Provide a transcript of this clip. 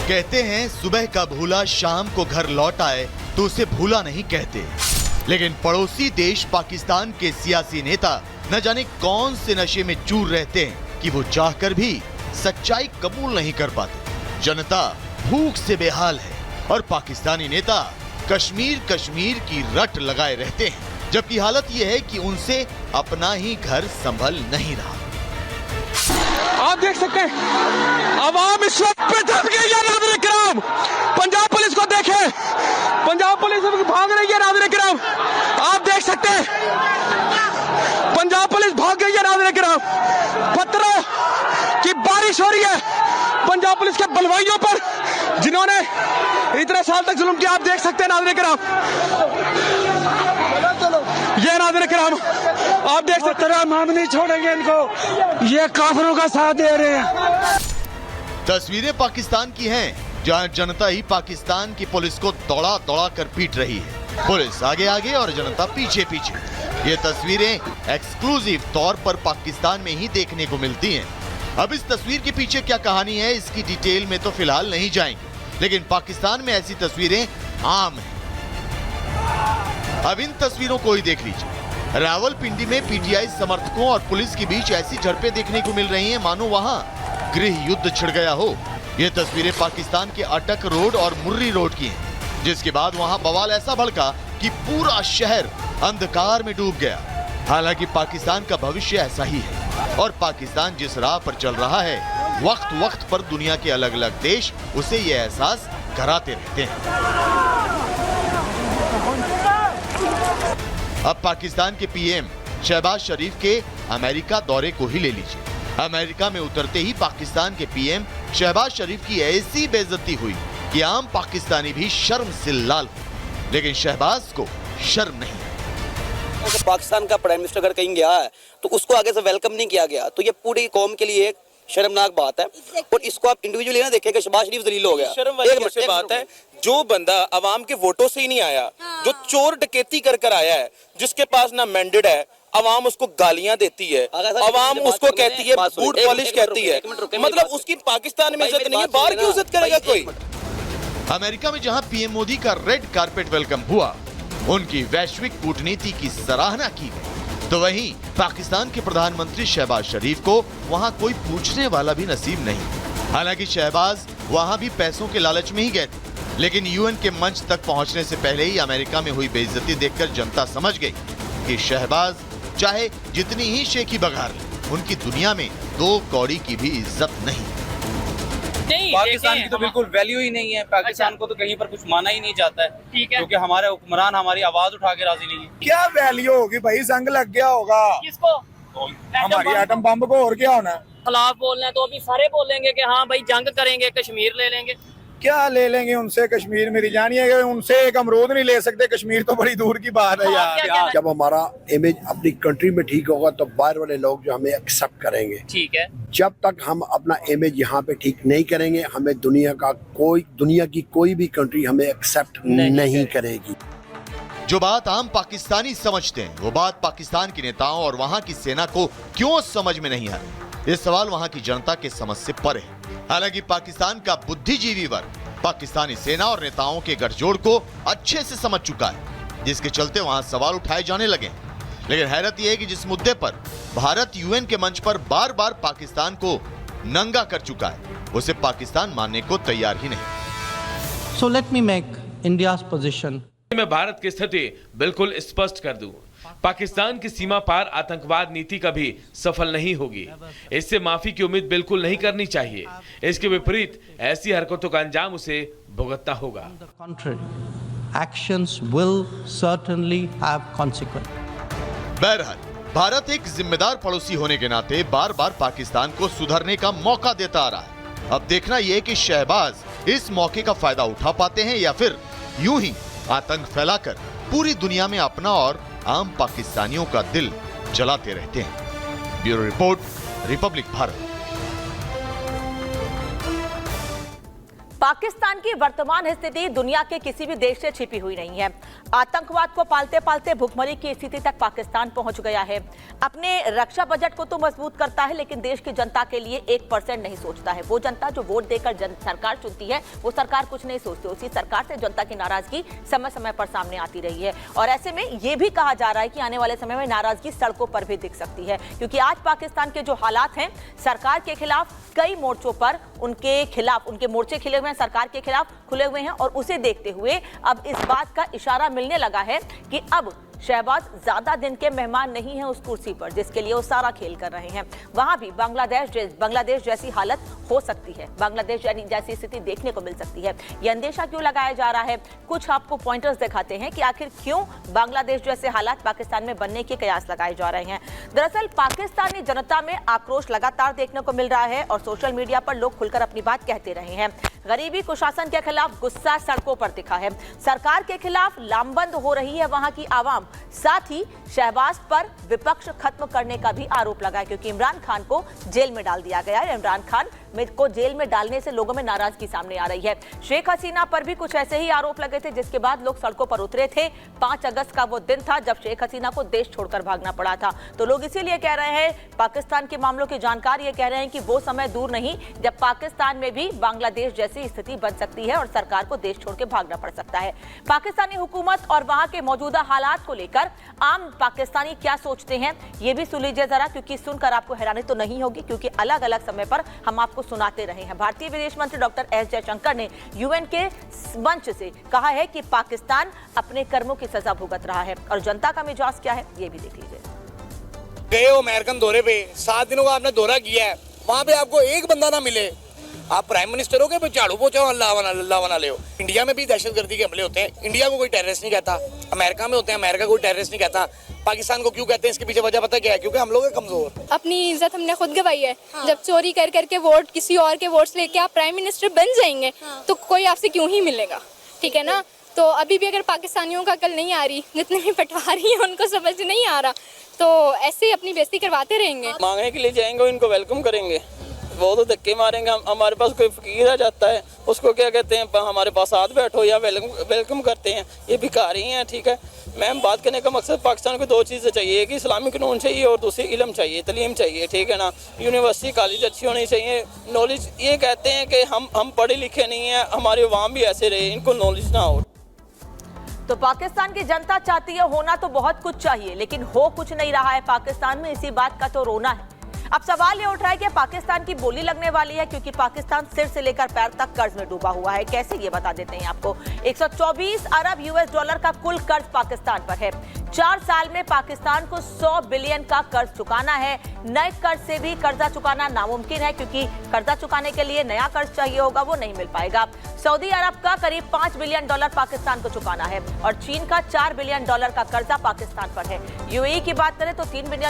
कहते हैं सुबह का भूला शाम को घर लौट आए तो उसे भूला नहीं कहते, लेकिन पड़ोसी देश पाकिस्तान के सियासी नेता न जाने कौन से नशे में चूर रहते हैं कि वो चाहकर भी सच्चाई कबूल नहीं कर पाते। जनता भूख से बेहाल है और पाकिस्तानी नेता कश्मीर कश्मीर की रट लगाए रहते हैं, जबकि हालत यह है कि उनसे अपना ही घर संभल नहीं रहा। आप देख सकते हैं अवाम इस वक्त पे दब गई है। नाज़रीन किराम, पंजाब पुलिस को देखें, पंजाब पुलिस भाग रही है। नाज़रीन किराम, आप देख सकते हैं पंजाब पुलिस भाग गई है। नाज़रीन किराम, पत्थरों की बारिश हो रही है पंजाब पुलिस के बलवाइयों पर, जिन्होंने इतने साल तक जुल्म किया। आप देख सकते हैं नाज़रीन किराम, ये नाज़रीन किराम आप देख सकते हैं, हम नहीं छोड़ेंगे इनको, ये काफिरों का साथ दे रहे हैं। तस्वीरें पाकिस्तान की हैं, जहां जनता ही पाकिस्तान की पुलिस को दौड़ा दौड़ा कर पीट रही है। पुलिस आगे आगे और जनता पीछे पीछे। ये तस्वीरें एक्सक्लूसिव तौर पर पाकिस्तान में ही देखने को मिलती हैं। अब इस तस्वीर के पीछे क्या कहानी है, इसकी डिटेल में तो फिलहाल नहीं जाएंगे, लेकिन पाकिस्तान में ऐसी तस्वीरें आम हैं। अब इन तस्वीरों को ही देख लीजिए। रावलपिंडी में पीटीआई समर्थकों और पुलिस के बीच ऐसी झड़पें देखने को मिल रही हैं मानो वहां गृह युद्ध छिड़ गया हो। ये तस्वीरें पाकिस्तान के अटक रोड और मुर्री रोड की हैं, जिसके बाद वहां बवाल ऐसा भड़का कि पूरा शहर अंधकार में डूब गया। हालांकि पाकिस्तान का भविष्य ऐसा ही है और पाकिस्तान जिस राह पर चल रहा है, वक्त वक्त पर दुनिया के अलग अलग देश उसे ये एहसास कराते रहते हैं। अब पाकिस्तान के पीएम शहबाज शरीफ के अमेरिका दौरे को ही ले लीजिए। अमेरिका में उतरते ही पाकिस्तान के पीएम शहबाज शरीफ की ऐसी बेइज्जती हुई कि आम पाकिस्तानी भी शर्म से लाल हुए, लेकिन शहबाज को शर्म नहीं। तो पाकिस्तान का प्राइम मिनिस्टर अगर कहीं गया है तो उसको आगे से वेलकम नहीं किया गया, तो ये पूरी कौम के लिए एक शर्मनाक बात है। और इसको आप इंडिविजुअली ना देखें कि शहबाज शरीफ जलील हो गया। शर्म वाली कैसे बात है? जो बंदा अवाम के वोटों से ही नहीं आया, जो चोर डकैती कर कर आया है, जिसके पास ना मैंडेट है, अवाम उसको गालियां देती है, अवाम उसको कहती है बूट पॉलिश कहती है, मतलब उसकी पाकिस्तान में इज्जत नहीं है, बाहर की इज्जत करेगा कोई? अमेरिका में जहां पीएम मोदी का रेड कारपेट वेलकम हुआ, उनकी वैश्विक कूटनीति की सराहना की गई, तो वहीं पाकिस्तान के प्रधानमंत्री शहबाज शरीफ को वहां कोई पूछने वाला भी नसीब नहीं। हालांकि शहबाज वहां भी पैसों के लालच में ही गए थे, लेकिन यूएन के मंच तक पहुंचने से पहले ही अमेरिका में हुई बेइज्जती देखकर जनता समझ गई कि शहबाज चाहे जितनी ही शेखी बघार ले, उनकी दुनिया में 2 कौड़ी की भी इज्जत नहीं। पाकिस्तान की तो बिल्कुल वैल्यू ही नहीं है। पाकिस्तान को तो कहीं पर कुछ माना ही नहीं जाता है, क्योंकि हमारे हुक्मरान हमारी आवाज उठा के राजी नहीं है। क्या वैल्यू होगी भाई? जंग लग गया होगा किसको? हमारी एटम बम को, और क्या होना है? खिलाफ बोलना है तो अभी सारे बोलेंगे कि हाँ भाई जंग करेंगे, कश्मीर ले लेंगे। क्या ले लेंगे उनसे? कश्मीर मेरी जानिए कि उनसे एक अमरूद नहीं ले सकते, कश्मीर तो बड़ी दूर की बात है यार। जब हमारा इमेज अपनी कंट्री में ठीक होगा तो बाहर वाले लोग जो हमें एक्सेप्ट करेंगे। ठीक है, जब तक हम अपना इमेज यहाँ पे ठीक नहीं करेंगे, हमें दुनिया की कोई भी कंट्री हमें एक्सेप्ट नहीं करेगी। जो बात आम पाकिस्तानी समझते हैं, वो बात पाकिस्तान के नेताओं और वहां की सेना को क्यों समझ में नहीं आ रही? ये सवाल वहां की जनता के समझ से परे है। हालांकि पाकिस्तान का बुद्धिजीवी वर्ग पाकिस्तानी सेना और नेताओं के गठजोड़ को अच्छे से समझ चुका है, जिसके चलते वहां सवाल उठाए जाने लगे। लेकिन हैरत यह है कि जिस मुद्दे पर भारत यूएन के मंच पर बार बार पाकिस्तान को नंगा कर चुका है, उसे पाकिस्तान मानने को तैयार ही नहीं। So let me make India's position. मैं भारत की स्थिति बिल्कुल स्पष्ट कर दूं। पाकिस्तान की सीमा पार आतंकवाद नीति कभी सफल नहीं होगी। इससे माफी की उम्मीद बिल्कुल नहीं करनी चाहिए। इसके विपरीत ऐसी हरकतों का अंजाम उसे भुगतना होगा। Actions will certainly have consequences. बहरहाल भारत एक जिम्मेदार पड़ोसी होने के नाते बार बार पाकिस्तान को सुधरने का मौका देता आ रहा है। अब देखना यह कि शहबाज इस मौके का फायदा उठा पाते हैं या फिर यूं ही आतंक फैलाकर पूरी दुनिया में अपना और आम पाकिस्तानियों का दिल जलाते रहते हैं। Bureau report, Republic Bharat. Pakistan की वर्तमान स्थिति दुनिया के किसी भी देश से छिपी हुई नहीं है। आतंकवाद को पालते पालते भुखमरी की स्थिति तक पाकिस्तान पहुंच गया है। अपने रक्षा बजट को तो मजबूत करता है, लेकिन देश की जनता के लिए 1% नहीं सोचता है। वो जनता जो वोट देकर सरकार चुनती है, वो सरकार कुछ नहीं सोचती। उसी सरकार से जनता की नाराजगी समय समय पर सामने आती रही है और ऐसे में ये भी कहा जा रहा है कि आने वाले समय में नाराजगी सड़कों पर भी दिख सकती है, क्योंकि आज पाकिस्तान के जो हालात हैं, सरकार के खिलाफ कई मोर्चों पर उनके मोर्चे खिले हुए हैं, सरकार के खिलाफ खुले हुए हैं और उसे देखते हुए अब इस बात का इशारा मिलने लगा है कि अब शहबाज ज्यादा दिन के मेहमान नहीं हैं उस कुर्सी पर जिसके लिए वो सारा खेल कर रहे हैं। वहां भी बांग्लादेश जैसी हालत हो सकती है, बांग्लादेश जैसी स्थिति देखने को मिल सकती है। यह अंदेशा क्यों लगाया जा रहा है? कुछ आपको पॉइंटर्स दिखाते हैं कि आखिर क्यों बांग्लादेश जैसे हालात पाकिस्तान में बनने के कयास लगाए जा रहे हैं। दरअसल पाकिस्तानी जनता में आक्रोश लगातार देखने को मिल रहा है और सोशल मीडिया पर लोग खुलकर अपनी बात कहते रहे हैं। गरीबी कुशासन के खिलाफ गुस्सा सड़कों पर दिखा है, सरकार के खिलाफ लामबंद हो रही है वहां की आवाम। साथ ही शहबाज पर विपक्ष खत्म करने का भी आरोप लगा है, क्योंकि इमरान खान को जेल में डाल दिया गया है। इमरान खान को जेल में डालने से लोगों में नाराजगी सामने आ रही है। शेख हसीना पर भी कुछ ऐसे ही आरोप लगे थे, जिसके बाद लोग सड़कों पर उतरे थे। 5 अगस्त का वो दिन था जब शेख हसीना को देश छोड़कर भागना पड़ा था। तो लोग इसीलिए कह रहे हैं, पाकिस्तान के मामलों के जानकार ये कह रहे हैं कि वो समय दूर नहीं जब पाकिस्तान में भी बांग्लादेश जैसी स्थिति बन सकती है और सरकार को देश छोड़ के भागना पड़ सकता है। पाकिस्तानी हुकूमत और वहां के मौजूदा हालात को लेकर आम पाकिस्तानी क्या सोचते हैं, ये भी सुन लीजिए जरा, क्योंकि सुनकर आपको हैरानी तो नहीं होगी, क्योंकि अलग अलग समय पर हम आपको सुनाते रहे हैं। भारतीय विदेश मंत्री डॉक्टर एस जयशंकर ने यूएन के मंच से कहा है कि पाकिस्तान अपने कर्मों की सजा भुगत रहा है और जनता का मिजाज क्या है ये भी देख लीजिए। गए हो अमेरिकन दौरे पे, 7 दिनों का आपने दौरा किया है, वहां पे आपको एक बंदा ना मिले। आप प्राइम मिनिस्टर हो के झाड़ू पोछाओ, अल्लाह बना ले हो। इंडिया में भी दहशतगर्दी के हमले होते हैं, इंडिया को कोई टेररिस्ट नहीं कहता। अमेरिका में होते हैं, अमेरिका कोई टेररिस्ट नहीं कहता। पाकिस्तान को क्यों कहते हैं, इसके पीछे वजह पता क्या है? क्योंकि हम लोग हैं कमजोर। अपनी इज्जत हमने खुद गवाई है। जब चोरी कर करके वोट किसी और के वोट्स लेके आप प्राइम मिनिस्टर बन जाएंगे तो कोई आपसे क्यों ही मिलेगा, ठीक है ना। तो अभी भी अगर पाकिस्तानियों का अकल नहीं आ रही, जितने भी पटवारी हैं उनको समझ नहीं आ रहा, तो ऐसे ही अपनी बेइज्जती करवाते रहेंगे। मांगने के लिए जाएंगे, इनको वेलकम करेंगे, वो तो धक्के मारेंगे। हमारे पास कोई फकीर आ जाता है, उसको क्या कहते हैं, हमारे पास साथ बैठो या वेलकम करते हैं। ये भिखारी हैं, ठीक है। मैम, बात करने का मकसद पाकिस्तान को 2 चीज़ें चाहिए, एक इस्लामी कानून चाहिए और दूसरी इल्म चाहिए, तलीम चाहिए, ठीक है ना। यूनिवर्सिटी कॉलेज अच्छी होनी चाहिए, नॉलेज। ये कहते हैं कि हम पढ़े लिखे नहीं हैं, हमारे अवाम भी ऐसे रहे, इनको नॉलेज ना हो। तो पाकिस्तान की जनता चाहती है, होना तो बहुत कुछ चाहिए लेकिन हो कुछ नहीं रहा है पाकिस्तान में, इसी बात का तो रोना है। अब सवाल ये उठ रहा है कि पाकिस्तान की बोली लगने वाली है, क्योंकि पाकिस्तान सिर से लेकर पैर तक कर्ज में डूबा हुआ है। कैसे, ये बता देते हैं आपको। 124 अरब US डॉलर का कुल कर्ज पाकिस्तान पर है। 4 साल में पाकिस्तान को 100 बिलियन का कर्ज चुकाना है। नए कर्ज से भी कर्जा चुकाना नामुमकिन है, क्योंकि कर्जा चुकाने के लिए नया कर्ज चाहिए होगा, वो नहीं मिल पाएगा। सऊदी अरब का करीब 5 बिलियन डॉलर पाकिस्तान को चुकाना है और चीन का 4 बिलियन डॉलर का कर्जा पाकिस्तान पर है। यूएई की बात करें तो 3 बिलियन